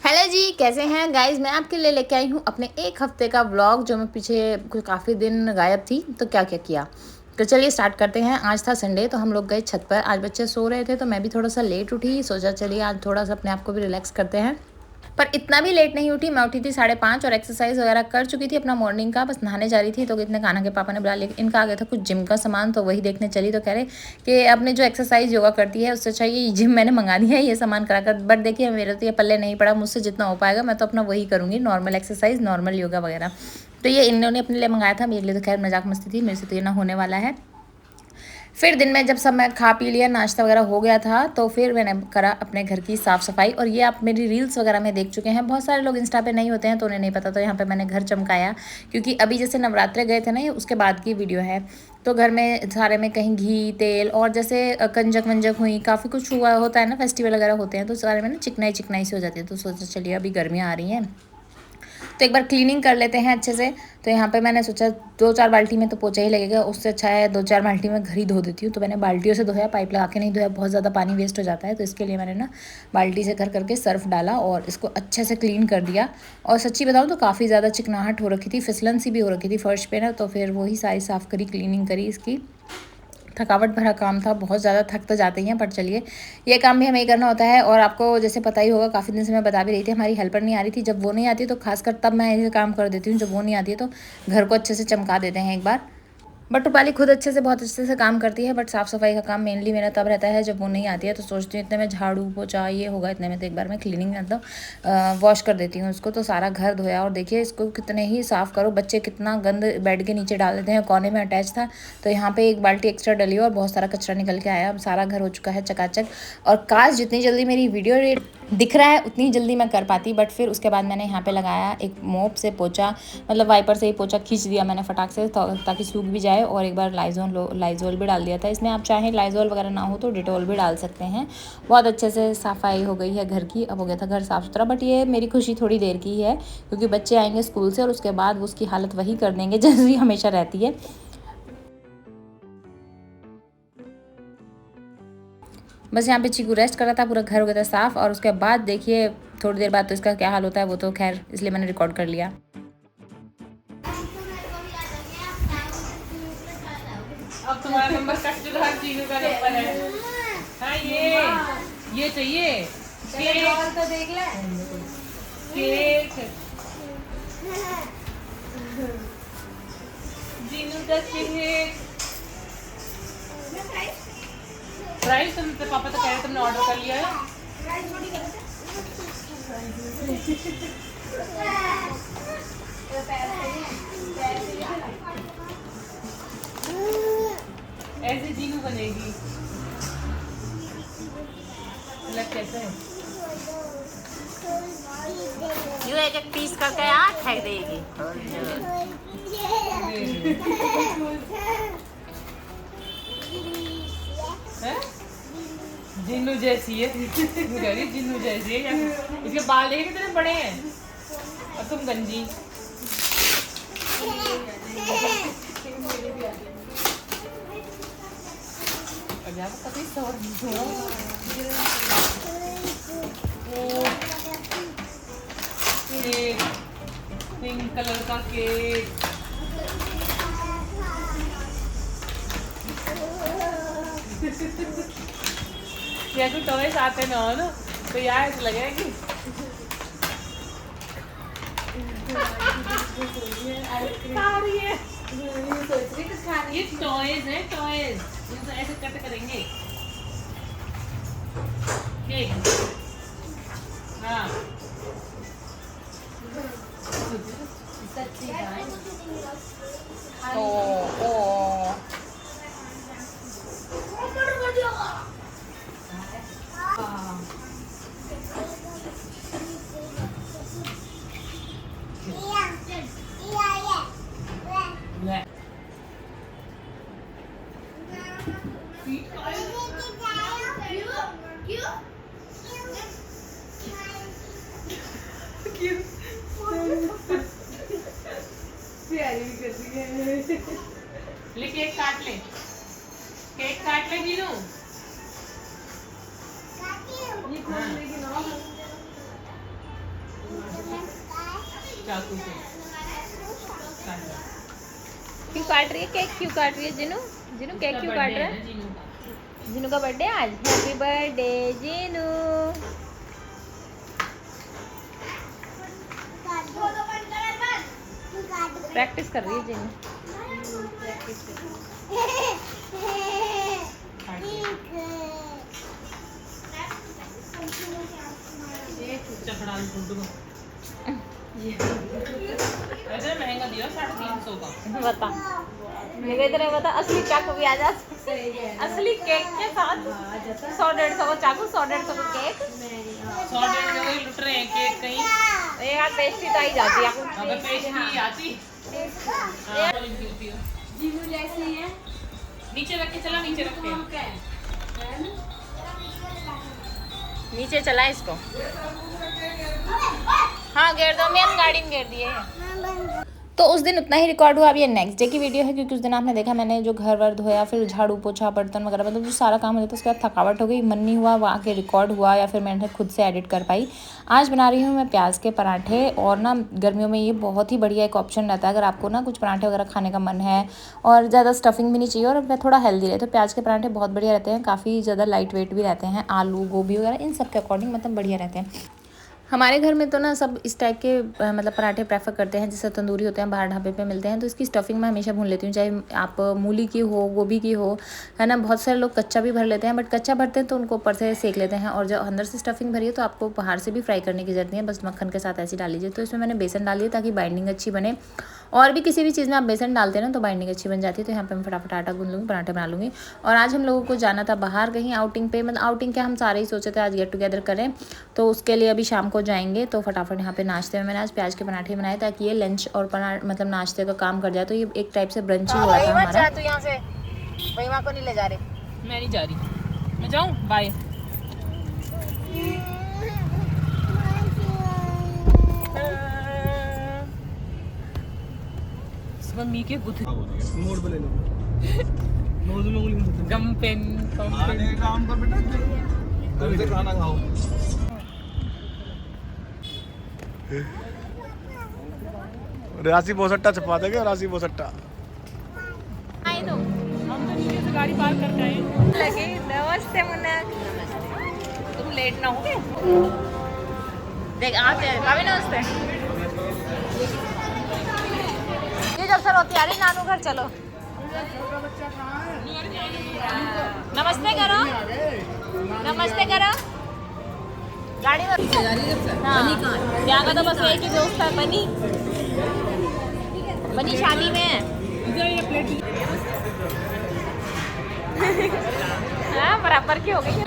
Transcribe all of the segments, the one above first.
Hello जी, कैसे हैं guys. मैं आपके लिए लेके आई हूँ अपने एक हफ्ते का व्लॉग, जो मैं पीछे काफ़ी दिन गायब थी। तो क्या क्या किया, तो चलिए स्टार्ट करते हैं। आज था संडे, तो हम लोग गए छत पर। आज बच्चे सो रहे थे तो मैं भी थोड़ा सा लेट उठी। सोचा चलिए आज थोड़ा सा अपने आप को भी रिलैक्स करते हैं। पर इतना भी लेट नहीं उठी। मैं उठी थी 5:30 और एक्सरसाइज वगैरह कर चुकी थी अपना मॉर्निंग का। बस नहाने जा रही थी तो इतने कान्हा के पापा ने बुला लिया। इनका आ गया था कुछ जिम का सामान, तो वही देखने चली। तो कह रहे कि आपने जो एक्सरसाइज योगा करती है उससे चाहिए जिम मैंने मंगा दिया है ये सामान करा कर। बट देखिए मेरे तो ये पल्ले नहीं पड़ा, मुझसे जितना हो पाएगा मैं तो अपना वही करूँगी, नॉर्मल एक्सरसाइज नॉर्मल योगा वगैरह। तो ये इन्होंने अपने लिए मंगाया था, मेरे लिए तो खैर मजाक मस्ती थी, मेरे से तो ये ना होने वाला है। फिर दिन में जब सब मैं खा पी लिया, नाश्ता वगैरह हो गया था, तो फिर मैंने करा अपने घर की साफ़ सफाई। और ये आप मेरी रील्स वगैरह में देख चुके हैं। बहुत सारे लोग इंस्टा पे नहीं होते हैं तो उन्हें नहीं पता। तो यहाँ पे मैंने घर चमकाया, क्योंकि अभी जैसे नवरात्रे गए थे ना, ये उसके बाद की वीडियो है। तो घर में सारे में कहीं घी तेल और जैसे कंजक वंजक हुई, काफ़ी कुछ हुआ होता है ना, फेस्टिवल वगैरह होते हैं तो सारे में ना चिकनाई चिकनाई से हो जाती है। तो सोचा चलिए अभी गर्मियाँ आ रही हैं तो एक बार क्लीनिंग कर लेते हैं अच्छे से। तो यहाँ पे मैंने सोचा 2-4 बाल्टी में तो पोछा ही लगेगा, उससे अच्छा है 2-4 बाल्टी में घर ही धो देती हूँ। तो मैंने बाल्टियों से धोया, पाइप लगा के नहीं धोया, बहुत ज़्यादा पानी वेस्ट हो जाता है। तो इसके लिए मैंने ना बाल्टी से कर करके सर्फ डाला और इसको अच्छे से क्लीन कर दिया। और सच्ची बताऊँ तो काफ़ी ज़्यादा चिकनाहट हो रखी थी, फिसलन सी भी हो रखी थी फर्श पे ना। तो फिर वही सारी साफ़ करी, क्लीनिंग करी इसकी। थकावट भरा काम था, बहुत ज़्यादा थक तो जाते हैं, पर चलिए ये काम भी हमें ही करना होता है। और आपको जैसे पता ही होगा, काफ़ी दिन से मैं बता भी रही थी, हमारी हेल्पर नहीं आ रही थी। जब वो नहीं आती तो खासकर तब मैं ये काम कर देती हूँ, जब वो नहीं आती है तो घर को अच्छे से चमका देते हैं एक बार। बट रूपाली खुद अच्छे से बहुत अच्छे से काम करती है, बट साफ़ सफाई का काम मेनली मेरा तब रहता है जब वो नहीं आती है। तो सोचती हूँ इतने में झाड़ू पोछा ये होगा, इतने में तो एक बार मैं क्लीनिंग मतलब वॉश कर देती हूँ उसको। तो सारा घर धोया और देखिए इसको कितने ही साफ़ करो, बच्चे कितना गंद बेड के नीचे डाल देते हैं, कोने में अटैच था। तो यहाँ पे एक बाल्टी एक्स्ट्रा डली और बहुत सारा कचरा निकल के आया। अब सारा घर हो चुका है चकाचक। और काश जितनी जल्दी मेरी वीडियो दिख रहा है उतनी जल्दी मैं कर पाती, बट फिर उसके बाद मैंने यहाँ पे लगाया एक मोप से पोछा, मतलब वाइपर से ही पोछा खींच दिया मैंने फटाक से, ताकि सूख भी जाए। और एक बार लाइजोल भी डाल दिया था इसमें। आप चाहें लाइजोल वगैरह ना हो तो डिटोल भी डाल सकते हैं। बहुत अच्छे से सफाई हो गई है घर की, अब हो गया था घर साफ़ सुथरा। बट ये मेरी खुशी थोड़ी देर की है, क्योंकि बच्चे आएंगे स्कूल से और उसके बाद वो उसकी हालत वही कर देंगे जैसी हमेशा रहती है। बस यहाँ पे चीकू रेस्ट कर रहा था, पूरा घर हो गया था साफ़। और उसके बाद देखिए थोड़ी देर बाद तो इसका क्या हाल होता है वो तो खैर इसलिए मैंने रिकॉर्ड कर लिया। अब तुम्हारा नंबर कट चुका है, चीनू का नंबर है। हाँ ये चाहिए केक तो देख ले। केक जीनू का केक प्राइस तुम पापा तो कह रहे तुमने ऑर्डर कर लिया है। ऐसे जीनू बनेगी, मतलब कैसे है? यू एक एक पीस करके यार फेंक देगी। जिन्नू जैसी है, जिन्नू जैसी है। इसके बाल देखे कितने बड़े हैं और तुम गंजी। पिंक कलर का केक, या कोई टॉयज आते ना हो ना तो यार ऐसा लगेगा कि ये टॉयज है, टॉयज इनको ऐसे कट करेंगे केक। हाँ ले केक काट ले, केक काट ले जीनू। चाकू से क्यों काट रही है केक? क्यों काट रही है जिनू? जिनू केक क्यों काट रहा है? जिनू का बर्थडे आज। Happy birthday Jinu. प्रैक्टिस कर रही है जिनू। चपड़ा ऐसे महंगा दिया 350 का। बता मेरे को इतना बता, असली चाकू भी आ जा असली केक के साथ। 100-150 का चाकू, 100-150 का केक। 100-150 में वही लुट रहे हैं केक कहीं। यार पेस्ट्री तो आई जाती है। अगर पेस्ट्री आती जीवू जैसी है। नीचे रख के चला, नीचे रखते हैं। नीचे चला इसको। हाँ घेर दो, मैं गाड़ी में घेर दिए। तो उस दिन उतना ही रिकॉर्ड हुआ। अब ये नेक्स्ट डे की वीडियो है, क्योंकि उस दिन आपने देखा मैंने जो घर वर धोया, फिर झाड़ू पोछा बर्तन वगैरह, मतलब जो सारा काम हो जाता है उसके बाद थकावट हो गई, मन नहीं हुआ वहाँ के रिकॉर्ड हुआ या फिर मैंने खुद से एडिट कर पाई। आज बना रही हूँ मैं प्याज के पराठे। और ना गर्मियों में ये बहुत ही बढ़िया एक ऑप्शन रहता है अगर आपको ना कुछ पराठे वगैरह खाने का मन है और ज़्यादा स्टफिंग भी नहीं चाहिए और थोड़ा हेल्दी रहे, तो प्याज के पराठे बहुत बढ़िया रहते हैं। काफ़ी ज़्यादा लाइट वेट भी रहते हैं, आलू गोभी वगैरह इन सब के अकॉर्डिंग मतलब बढ़िया रहते हैं। हमारे घर में तो ना सब इस टाइप के मतलब पराठे प्रेफर करते हैं, जैसे तंदूरी होते हैं, बाहर ढाबे पे मिलते हैं। तो इसकी स्टफिंग मैं हमेशा भून लेती हूँ, चाहे आप मूली की हो, गोभी की हो, है ना। बहुत सारे लोग कच्चा भी भर लेते हैं, बट कच्चा भरते हैं तो उनको ऊपर से सेक लेते हैं। और जब अंदर से स्टफिंग भरी है तो आपको बाहर से भी फ्राई करने की जरूरत नहीं है, बस मक्खन के साथ ऐसी डाल लीजिए। तो इसमें मैंने बेसन डाल दिया ताकि बाइंडिंग अच्छी बने। और भी किसी भी चीज़ में आप बेसन डालते हैं ना तो बाइंडिंग अच्छी बन जाती है। तो यहाँ पे मैं फटाफट आटा गूंद लूँगी, पराठे बना लूँगी। और आज हम लोगों को जाना था बाहर कहीं आउटिंग पे, मतलब आउटिंग क्या, हम सारे ही सोचे थे आज गेट टुगेदर करें, तो उसके लिए अभी शाम को जाएंगे। तो फटाफट यहाँ पे नाश्ते में मैंने आज प्याज के पराठे बनाए ताकि ये लंच और मतलब नाश्ते का काम कर जाए। तो ये एक टाइप से ब्रंच ही हुआ था हमारा। तो यहाँ से वही को नहीं ले जा रहे। मैं नहीं जा रही, मैं जाऊँ बाय। मी के गुथ मोड़ पे ले लो। मोड़ में उंगली मत गम पेन आने का काम कर बेटा, घर से खाना खाओ। राशि बोसट्टा छपा देंगे, राशि बोसट्टा। आई दो हम तो नीचे से गाड़ी पार्क करके आए। लगे। नमस्ते मुन्ना, तुम लेट ना हो गए? देख आते हैं भाभी, नमस्ते। ये जब सर होती आ रही नानू घर, चलो नमस्ते करो, नमस्ते करो। गाड़ी में यहाँ का तो बस एक ही दोस्त है, बनी बनी शादी में है। हाँ बराबर की हो गई है।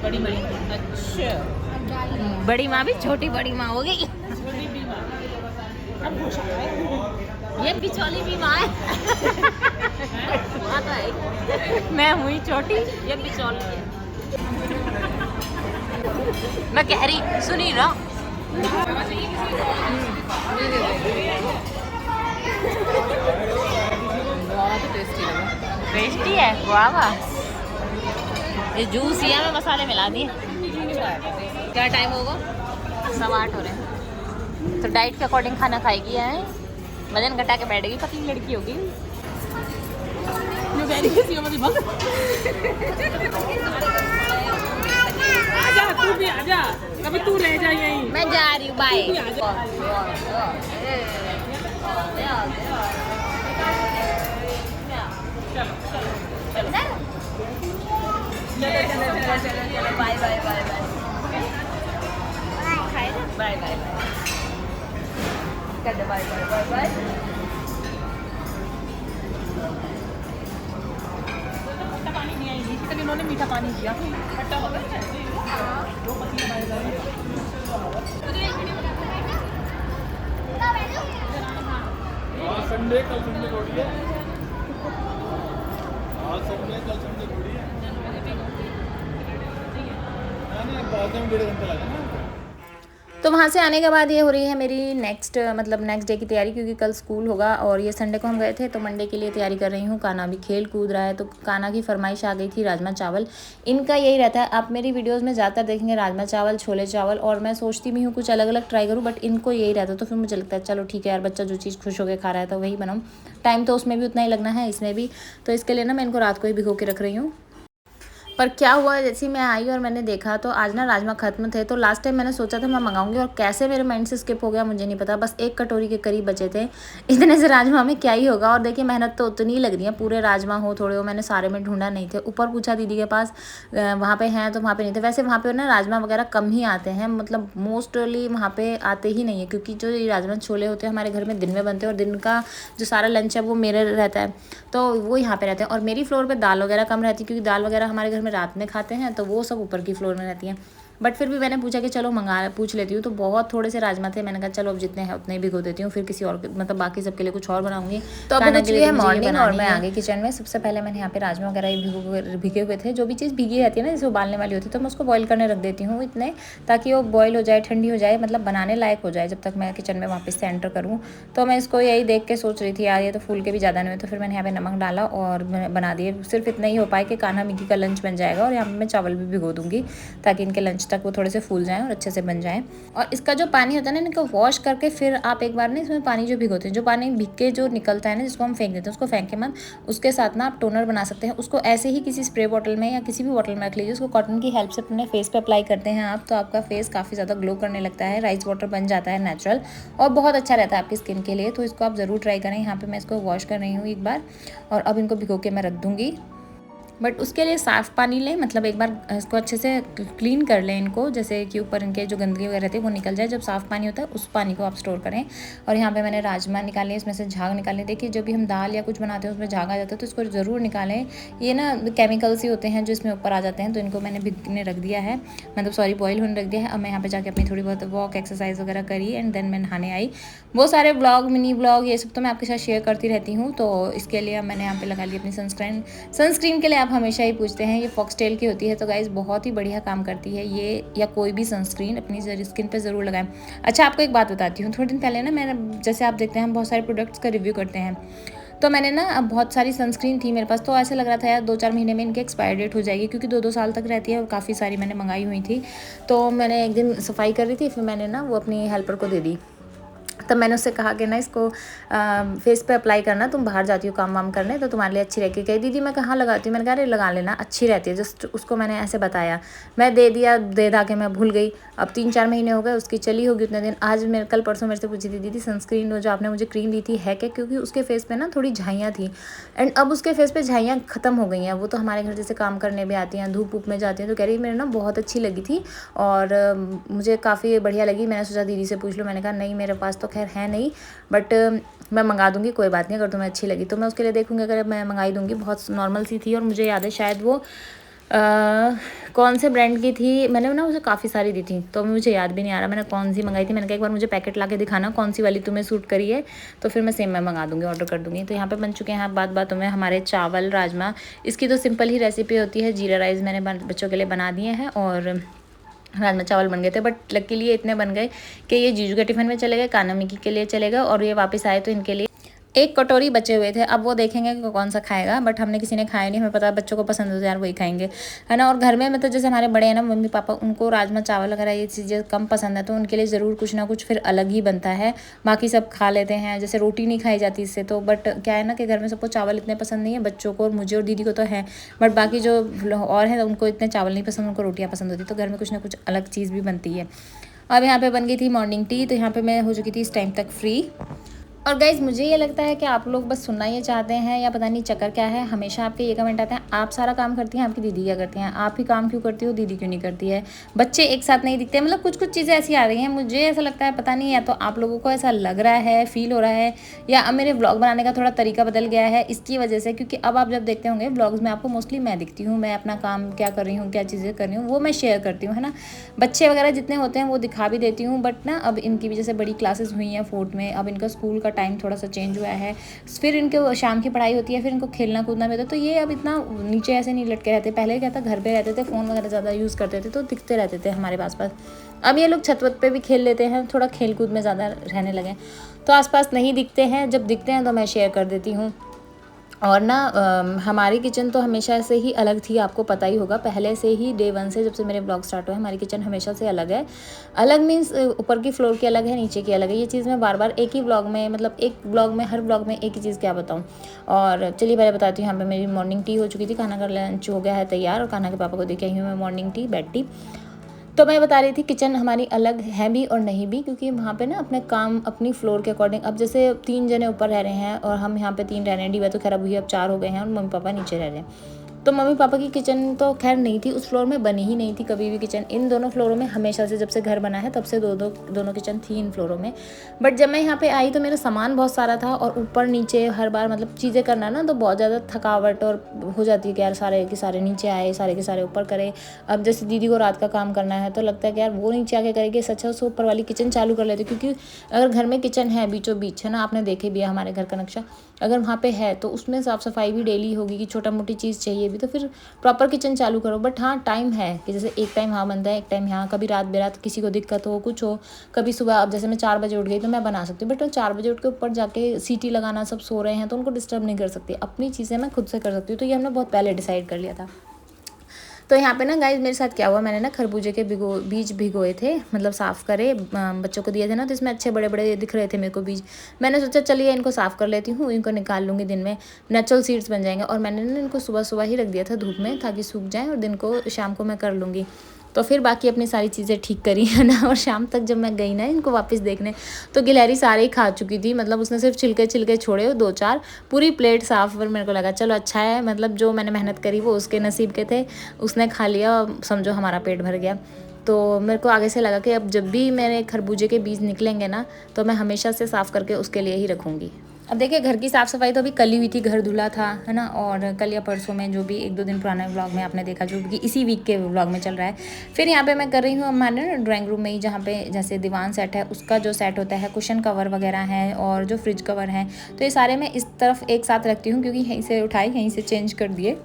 बड़ी बड़ी अच्छा, बड़ी माँ भी छोटी बड़ी माँ हो गई। ये बिचौली भी माँ है। मैं हुई छोटी, ये बिचौली है। मैं कह रही सुनी ना। बहुत टेस्टी लगा। टेस्टी है, वाह वाह। ये जूस ही है, मैं मसाले मिला दिए। क्या टाइम होगा? 8:15 हो रहे हैं। तो डाइट के अकॉर्डिंग खाना खाएगी है, वजन घटा के बैठेगी, पतली लड़की होगी। आजा तू भी आजा, कभी तू रह जा यहीं। मैं जा रही हूँ, bye. Bye bye bye bye bye bye कर दो, बाय बाय बाय बाय। पानी नहीं आएगी, उन्होंने मीठा पानी दिया, खट्टा हो गया। दो पत्ती हमारे घर में। संडे कल संडे थोड़ी है, आज संडे कल संडे थोड़ी है ना, बाद में 1.5 घंटा लगेगा ना। तो वहाँ से आने के बाद ये हो रही है मेरी नेक्स्ट डे की तैयारी, क्योंकि कल स्कूल होगा और ये संडे को हम गए थे, तो मंडे के लिए तैयारी कर रही हूँ। काना भी खेल कूद रहा है, तो काना की फरमाइश आ गई थी राजमा चावल। इनका यही रहता है, आप मेरी वीडियोस में ज़्यादातर देखेंगे राजमा चावल, छोले चावल, और मैं सोचती भी हूँ कुछ अलग अलग ट्राई करूँ, बट इनको यही रहता है। तो फिर मुझे लगता है चलो ठीक है यार, बच्चा जो चीज़ खुश होकर खा रहा है तो वही बनाऊँ। टाइम तो उसमें भी उतना ही लगना है, इसमें भी, तो इसके लिए ना मैं इनको रात को ही भिगो के रख रही हूँ। पर क्या हुआ, जैसे मैं आई और मैंने देखा तो आज ना राजमा खत्म थे। तो लास्ट टाइम मैंने सोचा था मैं मंगाऊंगी, और कैसे मेरे माइंड से स्किप हो गया मुझे नहीं पता। बस 1 कटोरी के करीब बचे थे। इतने से राजमा में क्या ही होगा। और देखिए मेहनत तो उतनी ही लग रही है, पूरे राजमा हो थोड़े हो, मैंने सारे में ढूंढा नहीं थे। ऊपर पूछा दीदी के पास, वहाँ पे हैं, तो वहाँ पे नहीं थे। वैसे वहाँ पे ना राजमा वगैरह कम ही आते हैं, मतलब मोस्टली वहाँ पे आते ही नहीं है, क्योंकि जो ये राजमा छोले होते हैं हमारे घर में दिन में बनते हैं, और दिन का जो सारा लंच है वो मेरे रहता है, तो वो यहाँ पे रहते हैं। और मेरी फ्लोर पे दाल वगैरह कम रहती है, क्योंकि दाल वगैरह हमारे घर में रात में खाते हैं, तो वो सब ऊपर की फ्लोर में रहती हैं। बट फिर भी मैंने पूछा कि चलो पूछ लेती हूँ। तो बहुत थोड़े से राजमा थे, मैंने कहा चलो अब जितने हैं उतने ही भिगो देती हूँ, फिर किसी और मतलब बाकी सबके लिए कुछ और बनाऊंगी। तो अब कुछ है मॉर्निंग, और मैं आ गई किचन में। सबसे पहले मैंने यहाँ पे राजमा वगैरह भिगे हुए थे। जो भी चीज़ भीगी रहती है ना, जैसे उबालने वाली होती है, तो मैं उसको बॉईल करने रख देती हूँ इतने, ताकि वो बॉईल हो जाए, ठंडी हो जाए, मतलब बनाने लायक हो जाए, जब तक मैं किचन में वापस से एंटर करूँ। तो मैं इसको यही देख के सोच रही थी यार ये तो फूल के भी ज़्यादा नहीं हुए, तो फिर मैंने यहाँ पे नमक डाला और बना दिए। सिर्फ इतना ही हो पाए कि कान्हा मिकी का लंच बन जाएगा, और यहाँ पे मैं चावल भी भिगो दूँगी, ताकि इनके लंच तक वो थोड़े से फूल जाएं और अच्छे से बन जाएं। और इसका जो पानी होता है ना, इनको वॉश करके फिर आप एक बार ना इसमें पानी जो भिगोते हैं, जो पानी भिग के जो निकलता है ना, जिसको हम फेंक देते हैं, उसको फेंक के मत, उसके साथ ना आप टोनर बना सकते हैं। उसको ऐसे ही किसी स्प्रे बॉटल में या किसी भी बॉटल में रख लीजिए, उसको कॉटन की हेल्प से अपने फेस पे अप्लाई करते हैं आप, तो आपका फेस काफ़ी ज़्यादा ग्लो करने लगता है, राइस वाटर बन जाता है नेचुरल, और बहुत अच्छा रहता है आपकी स्किन के लिए। तो इसको आप ज़रूर ट्राई करें। यहाँ पर मैं इसको वॉश कर रही हूँ एक बार, और अब इनको भिगो के मैं रख दूँगी। बट उसके लिए साफ़ पानी लें, मतलब एक बार इसको अच्छे से क्लीन कर लें इनको, जैसे कि ऊपर इनके जो गंदगी वगैरह रहती है वो निकल जाए। जब साफ़ पानी होता है उस पानी को आप स्टोर करें। और यहाँ पे मैंने राजमा निकाले, इसमें से झाग निकालने। देखिए जब भी हम दाल या कुछ बनाते हैं उसमें झाग आ जाता है, तो इसको ज़रूर निकालें। ये ना केमिकल्स ही होते हैं जो इसमें ऊपर आ जाते हैं। तो इनको मैंने भिगने रख दिया है, मतलब बॉईल होने रख दिया है। अब मैं यहाँ पर जाके अपनी थोड़ी बहुत वॉक एक्सरसाइज वगैरह करी, एंड देन मैं नहाने आई। बहुत सारे ब्लॉग, मिनी ब्लॉग, ये सब तो मैं आपके साथ शेयर करती रहती हूँ। तो इसके लिए मैंने यहाँ पे लगा ली अपनी सनस्क्रीन के लिए आप हमेशा ही पूछते हैं, ये फॉक्सटेल की होती है। तो गाइस बहुत ही बढ़िया काम करती है ये, या कोई भी सनस्क्रीन अपनी स्किन पे ज़रूर लगाएं। अच्छा आपको एक बात बताती हूँ, थोड़े दिन पहले ना मैंने, जैसे आप देखते हैं हम बहुत सारे प्रोडक्ट्स का रिव्यू करते हैं, तो मैंने ना अब बहुत सारी सनस्क्रीन थी मेरे पास, तो ऐसे लग रहा था यार 2-4 महीने में इनकी एक्सपायर डेट हो जाएगी, क्योंकि 2-2 साल तक रहती है, और काफ़ी सारी मैंने मंगाई हुई थी। तो मैंने एक दिन सफाई कर रही थी, फिर मैंने ना वो अपनी हेल्पर को दे दी। तब मैंने उससे कहा कि ना इसको फेस पे अप्लाई करना, तुम बाहर जाती हो काम वाम करने, तो तुम्हारे लिए अच्छी रहेगी। कही दीदी मैं कहाँ लगाती हूँ, मैंने कहा अरे लगा लेना, अच्छी रहती है। जस्ट उसको मैंने ऐसे बताया, मैं दे दिया, दे दा के मैं भूल गई। अब 3-4 महीने हो गए उसकी चली होगी उतने दिन। आज मेरे कल परसों मेरे से पूछी थी दीदी सनस्क्रीन जो आपने मुझे क्रीम दी थी है क्या, क्योंकि उसके फेस पे ना थोड़ी झाइयाँ थी, एंड अब उसके फेस पे झाइयाँ ख़त्म हो गई हैं। वो तो हमारे घर जैसे काम करने भी आती हैं, धूप वूप में जाती हैं, तो कह रही मेरे ना बहुत अच्छी लगी थी और मुझे काफ़ी बढ़िया लगी। मैंने सोचा दीदी से पूछ लो, मैंने कहा नहीं मेरे पास तो खैर है नहीं, बट मैं मंगा दूंगी, कोई बात नहीं, अगर तुम्हें अच्छी लगी तो मैं उसके लिए देखूंगी, अगर मैं मंगाई दूंगी। बहुत नॉर्मल सी थी, और मुझे याद है शायद वो कौन से ब्रांड की थी, मैंने ना उसे काफ़ी सारी दी थी, तो मुझे याद भी नहीं आ रहा मैंने कौन सी मंगाई थी। मैंने कहा एक बार मुझे पैकेट ला के दिखाना कौन सी वाली तुम्हें सूट करी है, तो फिर मैं सेम मैं मंगा दूंगी, ऑर्डर कर दूंगी। तो यहाँ पे बन चुके हैं बातों में हमारे चावल राजमा। इसकी तो सिंपल ही रेसिपी होती है, जीरा राइस मैंने बच्चों के लिए बना दिए हैं, और राजमा चावल बन गए थे। बट लकीली इतने बन गए कि ये जीजू के टिफ़िन में चले गए, काना मिकी के लिए चलेगा, और ये वापस आए तो इनके लिए 1 कटोरी बचे हुए थे। अब वो देखेंगे कि कौन सा खाएगा, बट हमने किसी ने खाया नहीं, हमें पता है बच्चों को पसंद हो तो यार वही खाएंगे, है ना। और घर में मतलब जैसे हमारे बड़े हैं ना, मम्मी पापा, उनको राजमा चावल वगैरह ये चीज़ें कम पसंद है, तो उनके लिए ज़रूर कुछ ना कुछ फिर अलग ही बनता है। बाकी सब खा लेते हैं, जैसे रोटी नहीं खाई जाती इससे, तो बट क्या है ना कि घर में सबको चावल इतने पसंद नहीं है, बच्चों को और मुझे और दीदी को तो है, बट बाकी जो और है उनको इतने चावल नहीं पसंद, उनको रोटियाँ पसंद होती, तो घर में कुछ ना कुछ अलग चीज़ भी बनती है। अब यहाँ पे बन गई थी मॉर्निंग टी, तो यहाँ पे मैं हो चुकी थी इस टाइम तक फ्री। और गाइज़ मुझे ये लगता है कि आप लोग बस सुनना ये चाहते हैं या पता नहीं चक्कर क्या है। हमेशा आपके ये कमेंट आते हैं, आप सारा काम करती हैं, आपकी दीदी क्या करती हैं, आप ही काम क्यों करती हो, दीदी क्यों नहीं करती है, बच्चे एक साथ नहीं दिखते। मतलब कुछ कुछ चीज़ें ऐसी आ रही हैं, मुझे ऐसा लगता है पता नहीं, या तो आप लोगों को ऐसा लग रहा है, फील हो रहा है, या अब मेरे व्लॉग बनाने का थोड़ा तरीका बदल गया है इसकी वजह से। क्योंकि अब आप जब देखते होंगे व्लॉग्स में, आपको मोस्टली मैं दिखती हूँ, मैं अपना काम क्या कर रही हूँ, क्या चीज़ें कर रही हूँ वो मैं शेयर करती हूँ, है ना। बच्चे वगैरह जितने होते हैं वो दिखा भी देती हूँ, बट ना अब इनकी भी जैसे बड़ी क्लासेस हुई हैं 4th में, अब इनका स्कूल का टाइम थोड़ा सा चेंज हुआ है, फिर इनके शाम की पढ़ाई होती है, फिर इनको खेलना कूदना भी होता है, तो ये अब इतना नीचे ऐसे नहीं लटके रहते। पहले क्या था, घर पे रहते थे, फ़ोन वगैरह ज़्यादा यूज़ करते थे तो दिखते रहते थे हमारे पास। अब ये लोग छत वत पे भी खेल लेते हैं, थोड़ा खेल कूद में ज़्यादा रहने लगे, तो आसपास नहीं दिखते हैं। जब दिखते हैं तो मैं शेयर कर देती हूँ। और ना हमारी किचन तो हमेशा से ही अलग थी, आपको पता ही होगा, पहले से ही डे 1 से, जब से मेरे ब्लॉग स्टार्ट हुए हमारी किचन हमेशा से अलग है। अलग मीन्स ऊपर की फ्लोर की अलग है, नीचे की अलग है। ये चीज़ मैं बार बार एक ही ब्लॉग में, मतलब एक ब्लॉग में, हर ब्लॉग में एक ही चीज़ क्या बताऊँ। और चलिए पहले बताती हूँ। यहाँ पर मेरी मॉर्निंग टी हो चुकी थी, खाना का लंच हो गया है तैयार, और खाना के पापा को देके आई हूँ मैं मॉर्निंग टी, बेड टी। तो मैं बता रही थी किचन हमारी अलग है भी और नहीं भी, क्योंकि वहाँ पे ना अपने काम अपनी फ्लोर के अकॉर्डिंग, अब जैसे 3 जने ऊपर रह रहे हैं और हम यहाँ पे 3 रह रहे हैं, डीवा तो खैर अभी अब 4 हो गए हैं और मम्मी पापा नीचे रह रहे हैं। तो मम्मी पापा की किचन तो खैर नहीं थी, उस फ्लोर में बनी ही नहीं थी कभी भी किचन। इन दोनों फ्लोरों में हमेशा से, जब से घर बना है तब से दोनों किचन थी इन फ्लोरों में। बट जब मैं यहाँ पे आई तो मेरा सामान बहुत सारा था, और ऊपर नीचे हर बार मतलब चीज़ें करना ना, तो बहुत ज़्यादा थकावट और हो जाती है कि यार सारे के सारे नीचे आए, सारे के सारे ऊपर करे। अब जैसे दीदी को रात का काम करना है तो लगता है कि यार वो नीचे आके करेगी, सच है उसको ऊपर वाली किचन चालू कर लेते। क्योंकि अगर घर में किचन है बीचों बीच, है ना, आपने देखे भी है हमारे घर का नक्शा, अगर वहाँ पे है तो उसमें साफ़ सफाई भी डेली होगी, कि छोटा मोटी चीज़ चाहिए भी तो फिर प्रॉपर किचन चालू करो। बट हाँ, टाइम है कि जैसे एक टाइम यहाँ बनता है, एक टाइम यहाँ, कभी रात बेरात किसी को दिक्कत हो, कुछ हो, कभी सुबह, अब जैसे मैं 4 बजे उठ गई तो मैं बना सकती हूँ, बट मैं 4 बजे उठ के ऊपर जाके सीटी लगाना, सब सो रहे हैं तो उनको डिस्टर्ब नहीं कर सकती। अपनी चीज़ें मैं खुद से कर सकती हूँ, तो ये हमने बहुत पहले डिसाइड कर लिया था। तो यहाँ पे ना गाइस मेरे साथ क्या हुआ, मैंने ना खरबूजे के बीज भिगोए थे, मतलब साफ़ करे, बच्चों को दिए थे ना, तो इसमें अच्छे बड़े बड़े दिख रहे थे मेरे को बीज। मैंने सोचा चलिए इनको साफ़ कर लेती हूँ, इनको निकाल लूँगी, दिन में नेचुरल सीड्स बन जाएंगे। और मैंने ना इनको सुबह सुबह ही रख दिया था धूप में, ताकि सूख जाएँ, और दिन को शाम को मैं कर लूँगी। तो फिर बाकी अपनी सारी चीज़ें ठीक करी, है ना। और शाम तक जब मैं गई ना इनको वापस देखने, तो गिलहरी सारे ही खा चुकी थी, मतलब उसने सिर्फ छिलके छिलके छोड़े 2-4, पूरी प्लेट साफ़। और मेरे को लगा चलो अच्छा है, मतलब जो मैंने मेहनत करी वो उसके नसीब के थे, उसने खा लिया, समझो हमारा पेट भर गया। तो मेरे को आगे से लगा कि अब जब भी मेरे खरबूजे के बीज निकलेंगे ना, तो मैं हमेशा से साफ़ करके उसके लिए ही रखूँगी। अब देखिए घर की साफ़ सफाई तो अभी कल ही हुई थी, घर धुला था, है ना। और कल या परसों में, जो भी 1-2 दिन पुराने व्लॉग में आपने देखा, जो कि इसी वीक के व्लॉग में चल रहा है। फिर यहाँ पे मैं कर रही हूँ हमारे ना ड्राइंग रूम में ही, जहाँ पे जैसे दीवान सेट है, उसका जो सेट होता है, कुशन कवर वगैरह है और जो फ्रिज कवर है, तो ये सारे मैं इस तरफ एक साथ रखती हूँ, क्योंकि यहीं से उठाई, यहीं से चेंज कर दिए।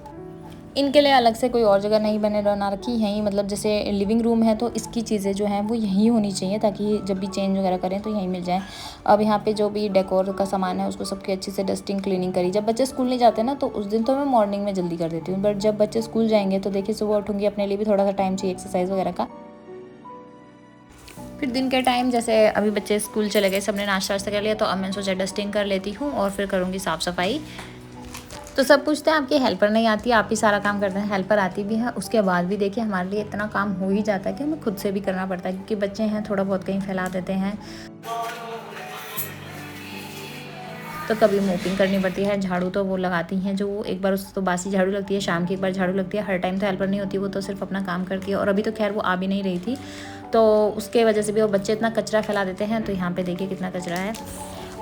इनके लिए अलग से कोई और जगह नहीं बना रखी, यहीं, मतलब जैसे लिविंग रूम है तो इसकी चीज़ें जो हैं वो यहीं होनी चाहिए, ताकि जब भी चेंज वगैरह करें तो यहीं मिल जाए। अब यहाँ पे जो भी डेकोर का सामान है उसको सबकी अच्छे से डस्टिंग क्लीनिंग करी। जब बच्चे स्कूल नहीं जाते ना, तो उस दिन तो मैं मॉर्निंग में जल्दी कर देती हूँ, बट जब बच्चे स्कूल जाएंगे तो देखिए सुबह उठूँगी, अपने लिए भी थोड़ा सा टाइम चाहिए एक्सरसाइज वगैरह का। फिर दिन के टाइम, जैसे अभी बच्चे स्कूल चले गए, सबने नाश्ता वाश्ता कर लिया, तो अब मैंने सोचा डस्टिंग कर लेती हूँ और फिर करूँगी साफ़ सफाई। तो सब पूछते हैं आपकी हेल्पर नहीं आती, आप ही सारा काम करते हैं। हेल्पर आती भी है, उसके बाद भी देखिए हमारे लिए इतना काम हो ही जाता है कि हमें खुद से भी करना पड़ता है, क्योंकि बच्चे हैं, थोड़ा बहुत कहीं फैला देते हैं। तो कभी मोपिंग करनी पड़ती है, झाड़ू तो वो लगाती हैं, जो वो एक बार उस तो बासी झाड़ू लगती है, शाम की एक बार झाड़ू लगती है। हर टाइम तो हेल्पर नहीं होती, वो तो सिर्फ अपना काम करती है। और अभी तो खैर वो आ भी नहीं रही थी, तो उसके वजह से भी वो बच्चे इतना कचरा फैला देते हैं। तो यहाँ पे देखिए कितना कचरा है।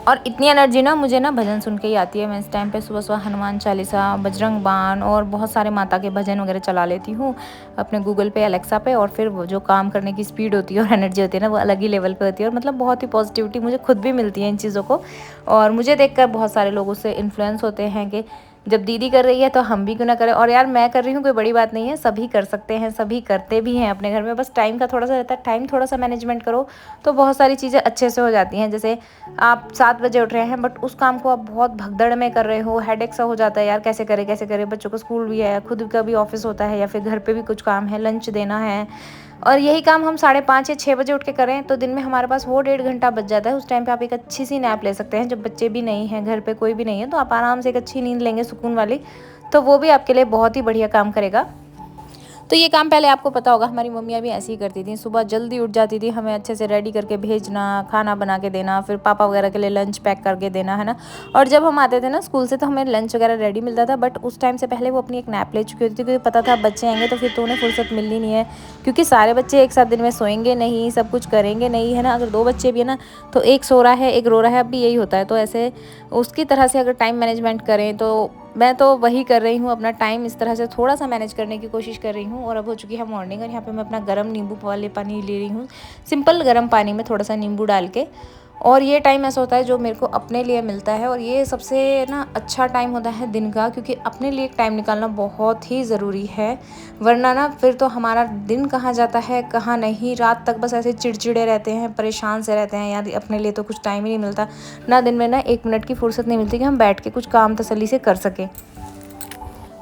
और इतनी एनर्जी ना मुझे ना भजन सुन के ही आती है। मैं इस टाइम पे सुबह सुबह हनुमान चालीसा, बजरंग बाण और बहुत सारे माता के भजन वगैरह चला लेती हूँ अपने गूगल पे, अलेक्सा पे। और फिर वो जो काम करने की स्पीड होती है और एनर्जी होती है ना, वो अलग ही लेवल पे होती है। और मतलब बहुत ही पॉजिटिविटी मुझे खुद भी मिलती है इन चीज़ों को। और मुझे देखकर बहुत सारे लोग उससे इन्फ्लुएंस होते हैं कि जब दीदी कर रही है तो हम भी क्यों ना करें। और यार मैं कर रही हूँ, कोई बड़ी बात नहीं है, सभी कर सकते हैं, सभी करते भी हैं अपने घर में। बस टाइम का थोड़ा सा रहता है, टाइम थोड़ा सा मैनेजमेंट करो तो बहुत सारी चीज़ें अच्छे से हो जाती हैं। जैसे आप 7 बजे उठ रहे हैं, बट उस काम को आप बहुत भगदड़ में कर रहे हो, हेडेक सा हो जाता है यार, कैसे करें। बच्चों को स्कूल भी है, खुद का भी ऑफिस होता है, या फिर घर पे भी कुछ काम है, लंच देना है, और यही काम हम 5:30 या 6 बजे उठ के करें तो दिन में हमारे पास वो 1.5 घंटा बच जाता है। उस टाइम पे आप एक अच्छी सी नैप ले सकते हैं। जब बच्चे भी नहीं हैं, घर पे कोई भी नहीं है, तो आप आराम से एक अच्छी नींद लेंगे सुकून वाली, तो वो भी आपके लिए बहुत ही बढ़िया काम करेगा। तो ये काम पहले आपको पता होगा, हमारी मम्मियाँ भी ऐसे ही करती थी। सुबह जल्दी उठ जाती थी, हमें अच्छे से रेडी करके भेजना, खाना बना के देना, फिर पापा वगैरह के लिए लंच पैक करके देना, है ना। और जब हम आते थे ना स्कूल से तो हमें लंच वगैरह रेडी मिलता था, बट उस टाइम से पहले वो अपनी एक नैप ले चुकी होती थी, क्योंकि पता था बच्चे आएंगे तो फिर तो उन्हें फुर्सत मिलनी नहीं है, क्योंकि सारे बच्चे एक साथ दिन में सोएंगे नहीं, सब कुछ करेंगे नहीं, है ना। अगर 2 बच्चे भी है ना तो एक सो रहा है एक रो रहा है, अब भी यही होता है। तो ऐसे उसकी तरह से अगर टाइम मैनेजमेंट करें तो मैं तो वही कर रही हूँ, अपना टाइम इस तरह से थोड़ा सा मैनेज करने की कोशिश कर रही हूँ। और अब हो चुकी है मॉर्निंग, और यहाँ पे मैं अपना गर्म नींबू वाले पानी ले रही हूँ, सिंपल गर्म पानी में थोड़ा सा नींबू डाल के। और ये टाइम ऐसा होता है जो मेरे को अपने लिए मिलता है, और ये सबसे ना अच्छा टाइम होता है दिन का, क्योंकि अपने लिए टाइम निकालना बहुत ही ज़रूरी है। वरना ना फिर तो हमारा दिन कहाँ जाता है कहाँ नहीं, रात तक बस ऐसे चिड़चिड़े रहते हैं, परेशान से रहते हैं यार, अपने लिए तो कुछ टाइम ही नहीं मिलता ना, दिन में ना 1 मिनट की फुर्सत नहीं मिलती कि हम बैठ के कुछ काम तसल्ली से कर सकें।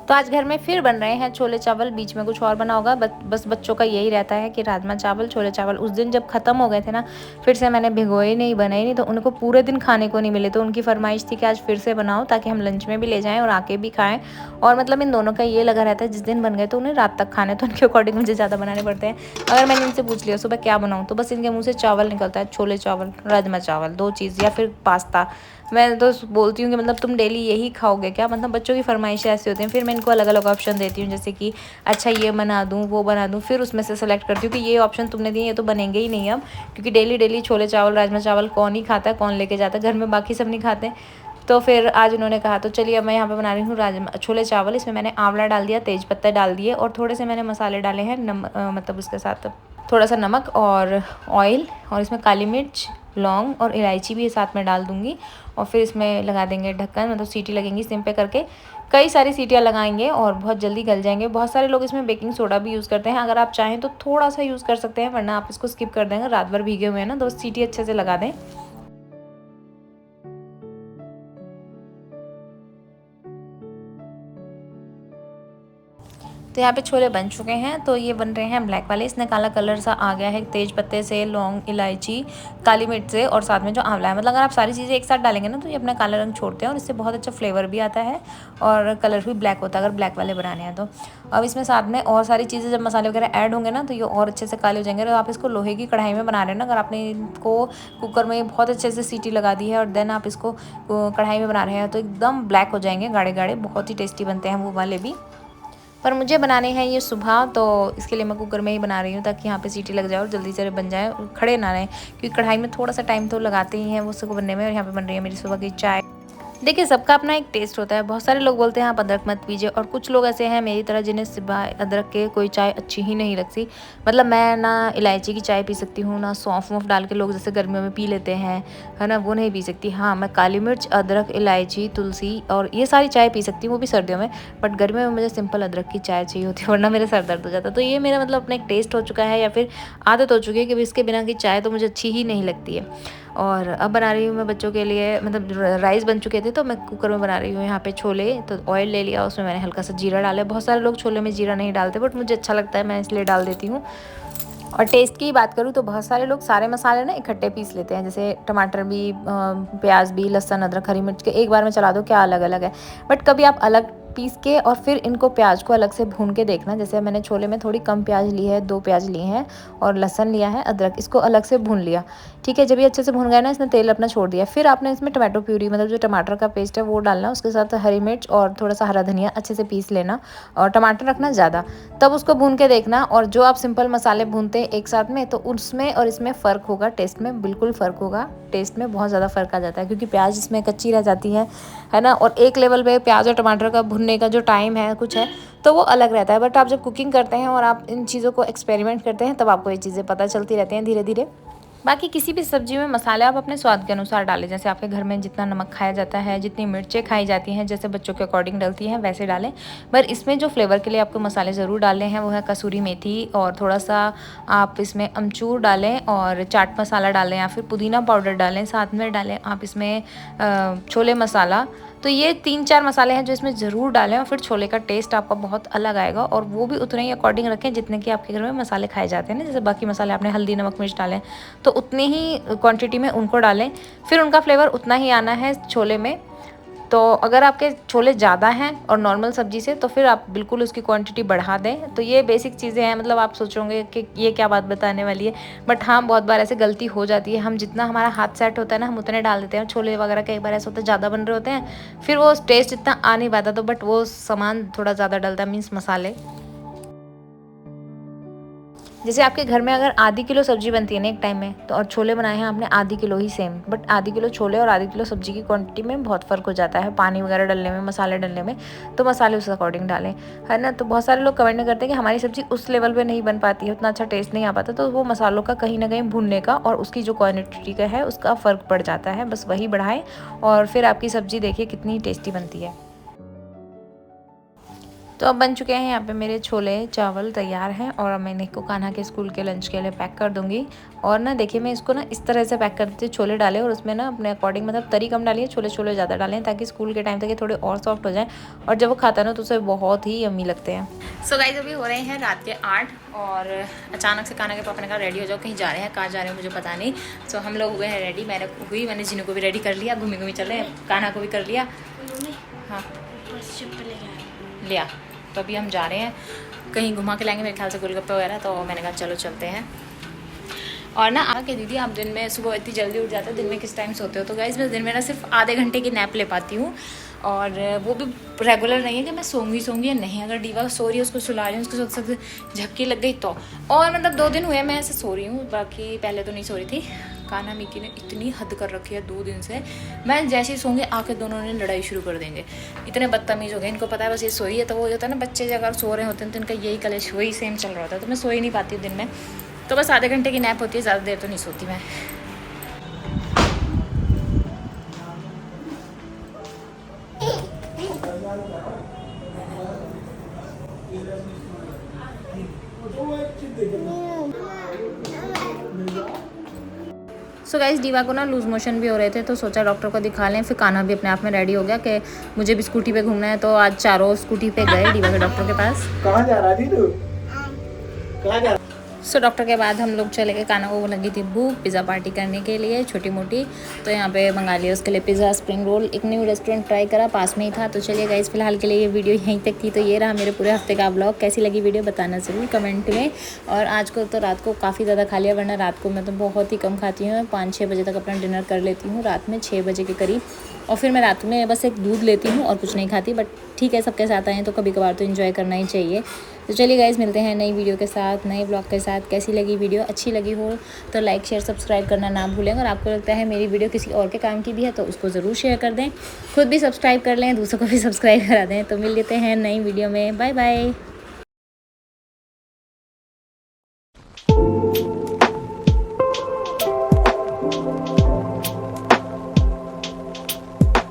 तो आज घर में फिर बन रहे हैं छोले चावल, बीच में कुछ और बना होगा, बस बच्चों का यही रहता है कि राजमा चावल छोले चावल। उस दिन जब ख़त्म हो गए थे ना, फिर से मैंने भिगोए नहीं, बनाए नहीं, तो उनको पूरे दिन खाने को नहीं मिले, तो उनकी फरमाइश थी कि आज फिर से बनाओ ताकि हम लंच में भी ले जाएँ और आके भी खाएँ। और मतलब इन दोनों का ये लगा रहता है, जिस दिन बन गए तो उन्हें रात तक खाने, तो उनके अकॉर्डिंग मुझे ज़्यादा बनाने पड़ते हैं। अगर मैंने इनसे पूछ लिया सुबह क्या बनाऊँ, तो बस इनके मुँह से चावल निकलता है, छोले चावल राजमा चावल 2 चीज़, या फिर पास्ता। मैं तो बोलती हूँ कि मतलब तुम डेली यही खाओगे क्या, मतलब बच्चों की फरमाइशें ऐसी होती हैं। फिर मैं इनको अलग अलग ऑप्शन देती हूँ, जैसे कि अच्छा ये बना दूँ वो बना दूँ, फिर उसमें से सेलेक्ट करती हूँ कि ये ऑप्शन तुमने दिए ये तो बनेंगे ही नहीं अब, क्योंकि डेली डेली छोले चावल राजमा चावल कौन ही खाता है, कौन लेके जाता है, घर में बाकी सब नहीं खाते। तो फिर आज उन्होंने कहा तो चलिए अब मैं यहाँ पे बना रही हूँ राजमा छोले चावल। इसमें मैंने आंवला डाल दिया, तेज पत्ता डाल दिए, और थोड़े से मैंने मसाले डाले हैं, मतलब उसके साथ थोड़ा सा नमक और ऑयल, और इसमें काली मिर्च, लौंग और इलायची भी साथ में डाल दूँगी। और फिर इसमें लगा देंगे ढक्कन, मतलब सीटी लगेंगी सिम पे करके, कई सारी सीटियाँ लगाएंगे और बहुत जल्दी गल जाएंगे। बहुत सारे लोग इसमें बेकिंग सोडा भी यूज़ करते हैं, अगर आप चाहें तो थोड़ा सा यूज़ कर सकते हैं, वरना आप इसको स्किप कर देंगे। रात भर भीगे हुए हैं ना, तो सीटी अच्छे से लगा दें। तो यहाँ पे छोले बन चुके हैं, तो ये बन रहे हैं ब्लैक वाले, इसमें काला कलर सा आ गया है तेज पत्ते से, लौंग, इलायची, काली मिर्च से, और साथ में जो आंवला है। मतलब अगर आप सारी चीज़ें एक साथ डालेंगे ना तो ये अपना काला रंग छोड़ते हैं, और इससे बहुत अच्छा फ्लेवर भी आता है और कलर भी ब्लैक होता है अगर ब्लैक वाले बनाने हैं तो। अब इसमें साथ में और सारी चीज़ें जब मसाले वगैरह ऐड होंगे ना तो ये और अच्छे से काले हो जाएंगे। और आप इसको लोहे की कढ़ाई में बना रहे हैं ना, अगर आपने इनको कुकर में बहुत अच्छे से सीटी लगा दी है और देन आप इसको कढ़ाई में बना रहे हैं तो एकदम ब्लैक हो जाएंगे, गाढ़े गाढ़े, बहुत ही टेस्टी बनते हैं वो वाले भी। पर मुझे बनाने हैं ये सुबह, तो इसके लिए मैं कुकर में ही बना रही हूँ ताकि यहाँ पे सीटी लग जाए और जल्दी से बन जाए, खड़े ना रहें, क्योंकि कढ़ाई में थोड़ा सा टाइम तो लगाते ही हैं वो उसको बनने में। और यहाँ पे बन रही है मेरी सुबह की चाय। देखिए सबका अपना एक टेस्ट होता है, बहुत सारे लोग बोलते हैं आप अदरक मत पीजिए, और कुछ लोग ऐसे हैं मेरी तरह जिन्हें सिवाय अदरक के कोई चाय अच्छी ही नहीं लगती। मतलब मैं ना इलायची की चाय पी सकती हूँ, ना सौंफ वौंफ डाल के लोग जैसे गर्मियों में पी लेते हैं, है ना, वो नहीं पी सकती। हाँ, मैं काली मिर्च, अदरक, इलायची, तुलसी और ये सारी चाय पी सकती हूँ, वो भी सर्दियों में। बट गर्मियों में मुझे सिंपल अदरक की चाय चाहिए होती है, वरना मेरे सर दर्द हो जाता है। तो ये मेरा मतलब अपना एक टेस्ट हो चुका है, या फिर आदत हो चुकी है कि इसके बिना की चाय तो मुझे अच्छी ही नहीं लगती है। और अब बना रही हूँ मैं बच्चों के लिए, मतलब राइस बन चुके थे तो मैं कुकर में बना रही हूँ यहाँ पे छोले। तो ऑयल ले लिया, उसमें मैंने हल्का सा जीरा डाला। बहुत सारे लोग छोले में जीरा नहीं डालते, बट मुझे अच्छा लगता है, मैं इसलिए डाल देती हूँ। और टेस्ट की बात करूँ तो बहुत सारे लोग सारे मसाले ना इकट्ठे पीस लेते हैं, जैसे टमाटर भी, प्याज भी, लहसुन, अदरक, हरी मिर्च के एक बार में चला दो, क्या अलग अलग है। बट कभी आप अलग पीस के और फिर इनको प्याज को अलग से भून के देखना। जैसे मैंने छोले में थोड़ी कम प्याज ली है, 2 प्याज लिए हैं, और लहसुन लिया है, अदरक, इसको अलग से भून लिया। ठीक है, जब ये अच्छे से भून गया ना, इसने तेल अपना छोड़ दिया, फिर आपने इसमें टमाटो प्यूरी, मतलब जो टमाटर का पेस्ट है वो डालना, उसके साथ हरी मिर्च और थोड़ा सा हरा धनिया अच्छे से पीस लेना, और टमाटर रखना ज़्यादा, तब उसको भून के देखना। और जो आप सिंपल मसाले भूनते हैं एक साथ में, तो उसमें और इसमें फ़र्क होगा, टेस्ट में बिल्कुल फ़र्क होगा, टेस्ट में बहुत ज़्यादा फ़र्क आ जाता है, क्योंकि प्याज इसमें कच्ची रह जाती है ना। और एक लेवल पे प्याज और टमाटर का भुनने का जो टाइम है कुछ है तो वो अलग रहता है। बट आप जब कुकिंग करते हैं और आप इन चीज़ों को एक्सपेरिमेंट करते हैं तब आपको ये चीज़ें पता चलती रहती हैं धीरे धीरे। बाकी किसी भी सब्जी में मसाले आप अपने स्वाद के अनुसार डालें, जैसे आपके घर में जितना नमक खाया जाता है, जितनी मिर्चें खाई जाती हैं, जैसे बच्चों के अकॉर्डिंग डलती हैं वैसे डालें। पर इसमें जो फ्लेवर के लिए आपको मसाले ज़रूर डालने हैं वो है कसूरी मेथी, और थोड़ा सा आप इसमें अमचूर डालें, और चाट मसाला डालें, या फिर पुदीना पाउडर डालें, साथ में डालें आप इसमें छोले मसाला। तो ये 3-4 मसाले हैं जो इसमें ज़रूर डालें, और फिर छोले का टेस्ट आपका बहुत अलग आएगा। और वो भी उतने ही अकॉर्डिंग रखें जितने कि आपके घर में मसाले खाए जाते हैं ना, जैसे बाकी मसाले आपने हल्दी, नमक, मिर्च डालें तो उतनी ही क्वांटिटी में उनको डालें, फिर उनका फ्लेवर उतना ही आना है छोले में। तो अगर आपके छोले ज़्यादा हैं और नॉर्मल सब्जी से तो फिर आप बिल्कुल उसकी क्वांटिटी बढ़ा दें। तो ये बेसिक चीज़ें हैं, मतलब आप सोचोगे कि ये क्या बात बताने वाली है, बट हाँ बहुत बार ऐसे गलती हो जाती है। हम जितना हमारा हाथ सेट होता है ना हम उतने डाल देते हैं। छोले वगैरह कई बार ऐसा होता है ज़्यादा बन रहे होते हैं, फिर वो टेस्ट इतना आ नहीं पाता, तो बट वो सामान थोड़ा ज़्यादा डलता है, मीन्स मसाले। जैसे आपके घर में अगर आधी किलो सब्जी बनती है ना एक टाइम में, तो और छोले बनाए हैं आपने आधी किलो ही सेम, बट आधी किलो छोले और आधी किलो सब्जी की क्वांटिटी में बहुत फ़र्क हो जाता है, पानी वगैरह डालने में, मसाले डालने में। तो मसाले उस अकॉर्डिंग डालें, है ना। तो बहुत सारे लोग कमेंट करते हैं कि हमारी सब्ज़ी उस लेवल पे नहीं बन पाती है, उतना अच्छा टेस्ट नहीं आ पाता। तो वो मसालों का कहीं ना कहीं भूनने का और उसकी जो क्वांटिटी का है उसका फ़र्क पड़ जाता है, बस वही बढ़ाएं और फिर आपकी सब्ज़ी देखिए कितनी टेस्टी बनती है। तो अब बन चुके हैं यहाँ पे मेरे छोले चावल तैयार हैं और अब मैंने इसको कान्हा के स्कूल के लंच के लिए पैक कर दूँगी। और ना देखिए मैं इसको ना इस तरह से पैक कर देती हूँ, छोले डाले और उसमें ना अपने अकॉर्डिंग मतलब तरी कम डालिए, छोले छोले ज़्यादा डालें, ताकि स्कूल के टाइम तक ये थोड़े और सॉफ्ट हो जाएं और जब वो खाता है ना तो उसे बहुत ही यम्मी लगते हैं। सो गाइस अभी हो रहे हैं रात के 8 और अचानक से कान्हा के पापा ने कहा रेडी हो जाओ, कहीं जा रहे हैं, कहाँ जा रहे हैं मुझे पता नहीं। सो हम लोग हुए हैं रेडी, मैंने जिन्हों को भी रेडी कर लिया, घूमी घूमी चल रहे हैं, कान्हा को भी कर लिया। हाँ लिया, तो अभी हम जा रहे हैं कहीं घुमा के लाएंगे मेरे ख्याल से गोलगप्पे वगैरह। तो मैंने कहा चलो चलते हैं। और ना आके दीदी आप दिन में सुबह इतनी जल्दी उठ जाते हो, दिन में किस टाइम सोते हो? तो गाइस मैं दिन में ना सिर्फ आधे घंटे की नैप ले पाती हूँ और वो भी रेगुलर नहीं है कि मैं सोऊंगी या नहीं। अगर डीवा सो रही है उसको सुला रही हूँ, उसको सोच सकते झपकी लग गई तो। और मतलब 2 दिन हुए मैं ऐसे सो रही हूँ, बाकी पहले तो नहीं सो रही थी। कान्हा मिकी ने इतनी हद कर रखी है 2 दिन से, मैं जैसे ही सोंगे आके दोनों ने लड़ाई शुरू कर देंगे, इतने बदतमीज़ हो गए। इनको पता है बस ये सोई है, तो वो होता है ना बच्चे अगर सो रहे होते हैं तो इनका यही कलेश वही सेम चल रहा होता है। तो मैं सो ही नहीं पाती हूँ दिन में, तो बस आधे घंटे की नैप होती है, ज़्यादा देर तो नहीं सोती मैं। सो गाइस डीवा को ना लूज़ मोशन भी हो रहे थे, तो सोचा डॉक्टर को दिखा लें। फिर कान्हा भी अपने आप में रेडी हो गया कि मुझे भी स्कूटी पे घूमना है, तो आज चारों स्कूटी पे गए डीवा के डॉक्टर के पास। कहाँ जा रहा थी तू? कहाँ जा? सो डॉक्टर के बाद हम लोग चले गए, कान्हा को लगी थी भूख पिज़्ज़ा पार्टी करने के लिए छोटी मोटी, तो यहाँ पे मंगा लिया उसके लिए पिज़्ज़ा स्प्रिंग रोल। एक न्यू रेस्टोरेंट ट्राई करा, पास में ही था। तो चलिए गाइस फिलहाल के लिए ये वीडियो यहीं तक थी। तो ये रहा मेरे पूरे हफ्ते का ब्लॉग। कैसी लगी वीडियो बताना ज़रूर कमेंट में। और आज को तो रात को काफ़ी ज़्यादा खा लिया, वरना रात को मैं तो बहुत ही कम खाती हूँ। 5-6 बजे तक अपना डिनर कर लेती हूँ, रात में 6 बजे के करीब। और फिर मैं रात में बस एक दूध लेती हूँ और कुछ नहीं खाती, बट ठीक है सबके साथ आए हैं तो कभी कभार तो एंजॉय करना ही चाहिए। तो चलिए गाइस मिलते हैं नई वीडियो के साथ, नए ब्लॉग के साथ। कैसी लगी वीडियो? अच्छी लगी हो तो लाइक शेयर सब्सक्राइब करना ना भूलें। और आपको लगता है मेरी वीडियो किसी और के काम की भी है तो उसको ज़रूर शेयर कर दें, खुद भी सब्सक्राइब कर लें, दूसरों को भी सब्सक्राइब करा दें। तो मिल लेते हैं नई वीडियो में, बाय बाय।